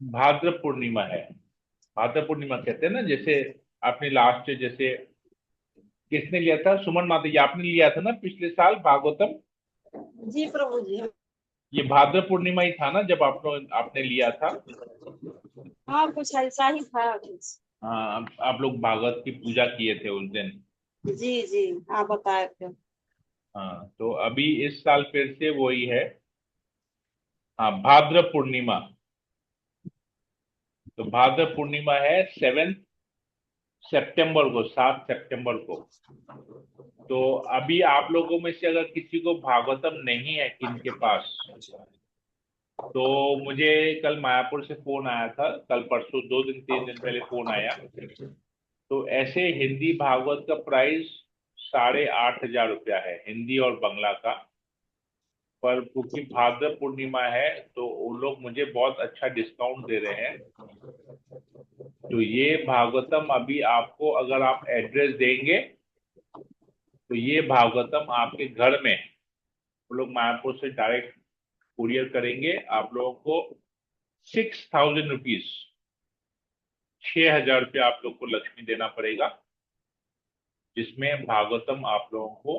Speaker 1: भाद्र पूर्णिमा है। भाद्र पूर्णिमा कहते हैं ना, जैसे आपने लास्ट जैसे किसने लिया था, सुमन माता जी आपने लिया था ना पिछले साल भागवतम।
Speaker 5: जी प्रभु जी।
Speaker 1: ये भाद्र पूर्णिमा ही था ना जब आपने लिया था।
Speaker 5: हाँ कुछ ऐसा ही था कुछ।
Speaker 1: हाँ, आप लोग भागवत की पूजा किए थे उस दिन।
Speaker 5: जी जी, आप बताए थे।
Speaker 1: हाँ, तो अभी इस साल फिर से वही है। हाँ, भाद्र पूर्णिमा। तो भाद्र पूर्णिमा है 7 सितंबर को, 7 सितंबर को। तो अभी आप लोगों में से अगर किसी को भागवतम नहीं है किनके पास, तो मुझे कल मायापुर से फोन आया था, कल परसों 2 दिन 3 दिन पहले फोन आया। तो ऐसे हिंदी भागवत का प्राइस 8,500 रुपया है, हिंदी और बंगला का पर क्योंकि भाद्र पूर्णिमा है तो उन लोग मुझे बहुत अच्छा डिस्काउंट दे रहे हैं। तो ये भागवतम अभी आपको, अगर आप एड्रेस देंगे तो ये भागवतम आपके घर में वो लोग मायापुर से डायरेक्ट कुरियर करेंगे आप लोगों को। 6,000 रुपीज, 6,000 रुपया आप लोग को लक्ष्मी देना पड़ेगा, जिसमें भागवतम आप लोगों को,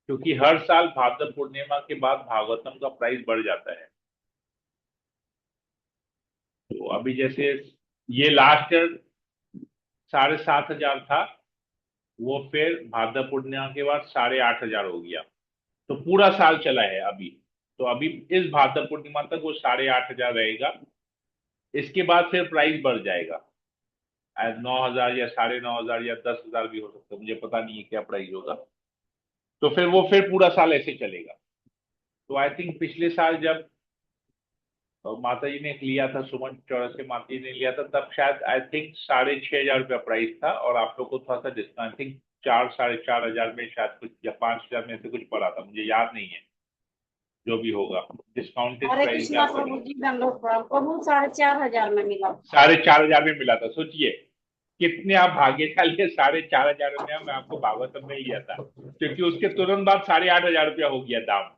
Speaker 1: क्योंकि हर साल भाद्र पूर्णिमा के बाद भागवतम का प्राइस बढ़ जाता है। तो अभी जैसे ये लास्ट ईयर 7,500 था, वो फिर भाद्र पूर्णिमा के बाद 8,500 हो गया। तो पूरा साल चला है अभी। तो अभी इस भाद्र पूर्णिमा तक वो 8,500 रहेगा। इसके बाद फिर प्राइस बढ़ जाएगा, 9,000 या 9,500 या 10,000 भी हो सकता है, मुझे पता नहीं है क्या प्राइस होगा। तो फिर वो फिर पूरा साल ऐसे चलेगा। तो आई थिंक पिछले साल जब माता जी ने लिया था, सुमन चौरस से माता जी ने लिया था, तब शायद आई थिंक 6,500 रुपया प्राइस था, और आप लोग को थोड़ा सा डिस्काउंट, आई थिंक 4-4,500 में शायद कुछ, या 5,000 में से कुछ पड़ा था, मुझे याद नहीं है। जो भी होगा डिस्काउंटेड
Speaker 5: हरे
Speaker 1: प्राइस में
Speaker 5: कृष्णा
Speaker 1: आपको
Speaker 5: प्रभु जी, दंडोत प्रणाम प्रभु, 4,500 में मिला।
Speaker 1: 4,500 में मिला था। सोचिए कितने आप भाग्यशाली है, 4,500 रुपया में आपको भागवतम में लिया था, क्योंकि उसके तुरंत बाद 8,500 रुपया हो गया दाम,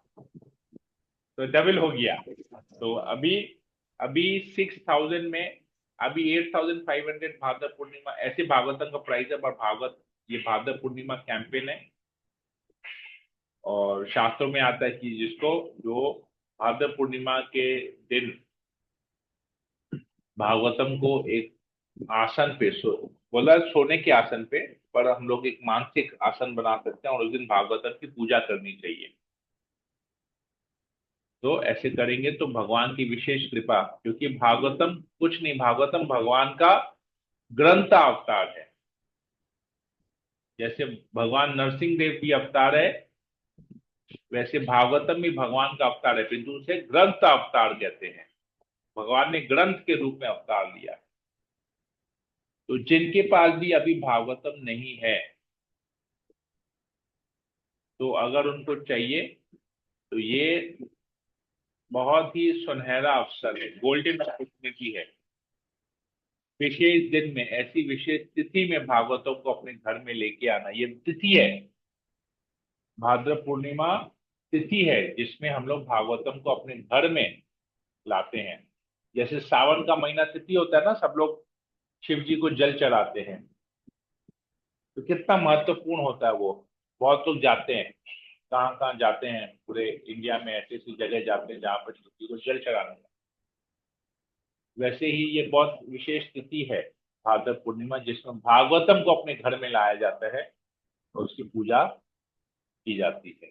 Speaker 1: तो डबल हो गया। तो अभी अभी 6,000 में, अभी 8,500 भाद्र पूर्णिमा, ऐसे भागवतम का प्राइस है। पर भागवत, ये भाद्र पूर्णिमा कैंपेन है, और शास्त्रों में आता है कि जिसको, जो भाद्र पूर्णिमा के दिन भागवतम को एक आसन पे बोला, सोने के आसन पे, पर हम लोग एक मानसिक आसन बना सकते हैं और उस दिन भागवतम की पूजा करनी चाहिए। तो ऐसे करेंगे तो भगवान की विशेष कृपा, क्योंकि भागवतम कुछ नहीं, भागवतम भगवान का ग्रंथ अवतार है। जैसे भगवान नरसिंह देव की अवतार है, वैसे भागवतम भी भगवान का अवतार है, किंतु उसे ग्रंथ अवतार कहते हैं। भगवान ने ग्रंथ के रूप में अवतार लिया। तो जिनके पास भी अभी भागवतम नहीं है, तो अगर उनको चाहिए तो ये बहुत ही सुनहरा अवसर है, गोल्डन अपॉर्चुनिटी है। विशेष दिन में, ऐसी विशेष तिथि में भागवतों को अपने घर में लेके आना, ये तिथि है, भाद्र पूर्णिमा तिथि है, जिसमें हम लोग भागवतम को अपने घर में लाते हैं। जैसे सावन का महीना तिथि होता है ना, सब लोग शिव जी को जल चढ़ाते हैं, तो कितना महत्वपूर्ण होता है वो। बहुत लोग जाते हैं, कहाँ कहाँ जाते हैं, पूरे इंडिया में ऐसी ऐसी जगह जाते हैं जहाँ पर शिव जी को जल चढ़ाने। वैसे ही ये बहुत विशेष तिथि है भाद्र पूर्णिमा, जिसमें भागवतम को अपने घर में लाया जाता है और उसकी पूजा की जाती है।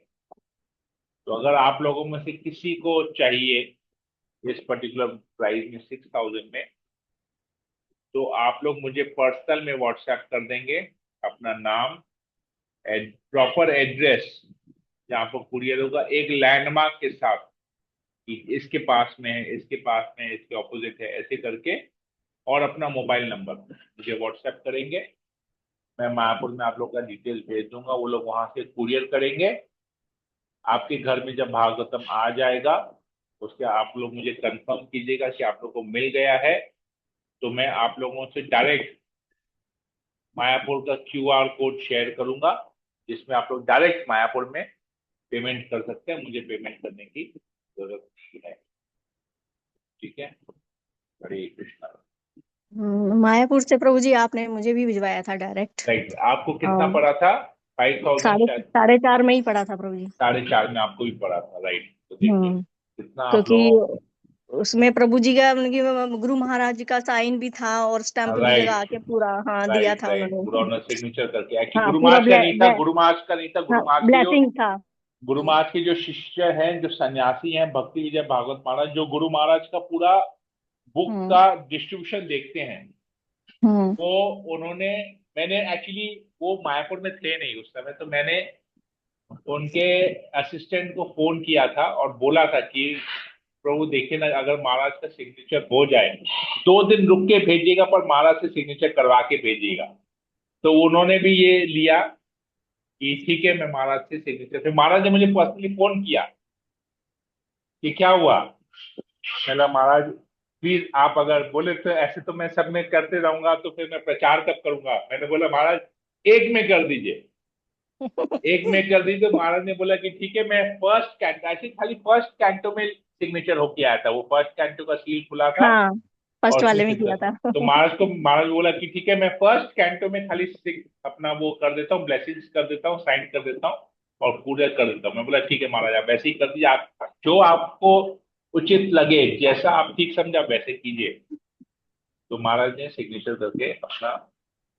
Speaker 1: तो अगर आप लोगों में से किसी को चाहिए इस पर्टिकुलर प्राइस में, 6,000 में, तो आप लोग मुझे पर्सनल में व्हाट्सएप कर देंगे अपना नाम, प्रॉपर एड्रेस जहाँ पर कुरियर होगा, एक लैंडमार्क के साथ कि इसके पास में है, इसके पास में है, इसके ऑपोजिट है, ऐसे करके, और अपना मोबाइल नंबर मुझे व्हाट्सएप करेंगे। मैं मायापुर में आप लोग का डिटेल्स भेज दूंगा, वो लोग वहां से कुरियर करेंगे। आपके घर में जब भागवतम आ जाएगा, उसके आप लोग मुझे कंफर्म कीजिएगा कि आप लोग को मिल गया है, तो मैं आप लोगों से डायरेक्ट मायापुर का क्यूआर कोड शेयर करूंगा, जिसमें आप लोग डायरेक्ट मायापुर में पेमेंट कर सकते हैं, मुझे पेमेंट करने की जरूरत नहीं है। ठीक है, हरे कृष्णा।
Speaker 4: मायापुर से प्रभु जी आपने मुझे भी भिजवाया था डायरेक्ट।
Speaker 1: राइट, आपको कितना
Speaker 4: और
Speaker 1: पड़ा था? 5,000
Speaker 4: साढ़े
Speaker 1: शायद।
Speaker 4: 4.5 में ही पड़ा था प्रभु जी।
Speaker 1: 4,500 में आपको भी पड़ा था, राइट। तो देखिए
Speaker 4: हम्म
Speaker 1: कितना आप
Speaker 4: क्योंकि
Speaker 1: लोगों।
Speaker 4: उसमें प्रभु जी का, उनकी गुरु महाराज जी का साइन भी था और स्टैंप भी
Speaker 1: राइट,
Speaker 4: लगा के पूरा, हाँ, दिया
Speaker 1: राइट,
Speaker 4: था
Speaker 1: राइट, पूरा
Speaker 4: उन्होंने।
Speaker 1: उन्होंने सिग्नेचर करके, एक्चुअली
Speaker 4: हाँ,
Speaker 1: गुरु
Speaker 4: पूरा
Speaker 1: महाराज का नहीं था, गुरु महाराज का नहीं था,
Speaker 4: हाँ, ब्लेसिंग था।
Speaker 1: गुरु महाराज के जो शिष्य हैं, जो सन्यासी हैं, भक्ति विजय भागवत महाराज, जो गुरु महाराज का पूरा बुक
Speaker 4: हम्म
Speaker 1: का डिस्ट्रीब्यूशन देखते हैं,
Speaker 4: हम्म
Speaker 1: वो उन्होंने, मैंने एक्चुअली, वो मायापुर में थे नहीं उस समय, तो मैंने उनके असिस्टेंट को फोन किया था और बोला था कि प्रभु देखिए ना, अगर महाराज का सिग्नेचर हो जाए, 2 दिन रुक के भेजिएगा, पर महाराज से सिग्नेचर करवा के भेजिएगा। तो उन्होंने भी ये लिया कि ठीक है, मैं महाराज से सिग्नेचर, फिर महाराज ने मुझे पर्सनली फोन किया कि क्या हुआ? मैंने महाराज प्लीज आप अगर बोले तो ऐसे तो मैं सब में करते रहूंगा तो फिर मैं प्रचार कब करूंगा। मैंने बोला महाराज एक में कर दीजिए, एक में कर दीजिए। तो महाराज ने बोला कि ठीक है, मैं फर्स्ट कैंटो, ऐसे खाली फर्स्ट कैंटो में सिग्नेचर होके आया था, वो फर्स्ट कैंटो का सील खुला था
Speaker 4: हाँ, फर्स्ट
Speaker 1: और उसमें
Speaker 4: वाले में किया
Speaker 1: सिग्नेचर।
Speaker 4: था।
Speaker 1: तो महाराज ने बोला कि ठीक है, मैं फर्स्ट कैंटो में खाली अपना वो कर देता हूँ, ब्लेसिंग्स कर देता हूँ, साइन कर देता हूँ और पूजा कर देता हूँ। मैं बोला ठीक है महाराज, आप वैसे ही कर दीजिए, आप जो आपको उचित लगे, जैसा आप ठीक समझा वैसे कीजिए। तो महाराज ने सिग्नेचर करके अपना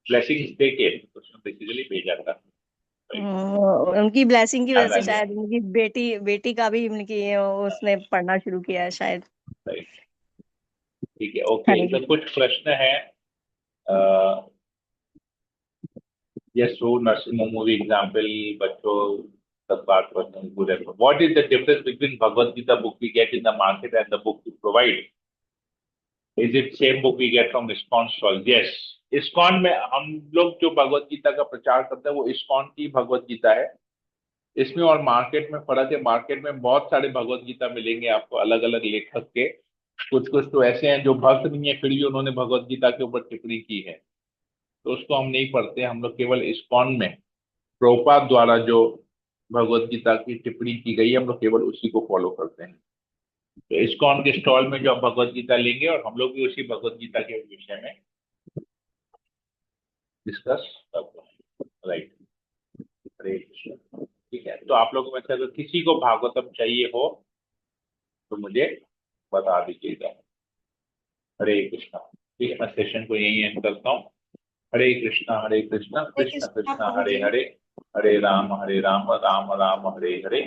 Speaker 1: ब्लेसिंग्स दे के उसने बेसिकली भेजा था।
Speaker 4: उनकी ब्लेसिंग की वजह
Speaker 1: याद आ
Speaker 4: से
Speaker 1: गया।
Speaker 4: शायद उनकी बेटी का भी उनकी उसने पढ़ना शुरू किया है शायद।
Speaker 1: राइट, ठीक है, ओके।
Speaker 4: हरे
Speaker 1: तो कुछ प्रश्न है। Yes, so nursing home movie example, बच्चों सब बात करते हैं पूरे। What is the difference between Bhagavad Gita book we get in the market and the book you provide? Is it same book we get from ISKCON stall? Yes, ISKCON में हम लोग जो भगवत गीता का प्रचार करते हैं वो ISKCON की भगवत गीता है। इसमें और मार्केट में फर्क है। मार्केट में बहुत सारे भगवत गीता मिलेंगे आपको, अलग अलग लेखक के। कुछ कुछ तो ऐसे हैं जो भक्त नहीं है फिर भी उन्होंने भगवत गीता के ऊपर टिप्पणी की है, तो उसको हम नहीं पढ़ते। हम लोग केवल ISKCON में प्रभुपाद द्वारा जो भगवत गीता की टिप्पणी की गई है, हम लोग केवल उसी को फॉलो करते हैं। तो ISKCON के स्टॉल में जो आप भगवत गीता लेंगे और हम लोग भी उसी भगवत गीता के विषय में डिस्कस करते हैं। राइट, हरे कृष्ण। ठीक है, तो आप लोगों में से अगर किसी को भागवतम चाहिए हो तो मुझे बता दीजिएगा। हरे कृष्णा। ठीक है, मैं सेशन को यही एंड करता हूँ। हरे कृष्णा कृष्ण कृष्ण
Speaker 5: प्रभु
Speaker 1: हरे
Speaker 5: जी।
Speaker 1: हरे, हरे राम राम राम हरे हरे।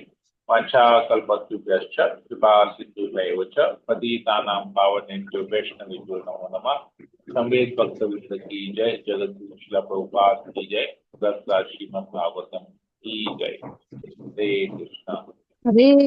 Speaker 1: वाञ्छा कल्पतरुभ्यश्च कृपा सिन्धुभ्यैव च पतितानां पावनेभ्यो वैष्णवेभ्यो नमो नमः। संवेद भक्त वृंद की जय, जगत गुरु श्रील प्रभुपाद की जय, श्रीमद् भागवतम की जय। हरे कृष्णा।
Speaker 4: हरे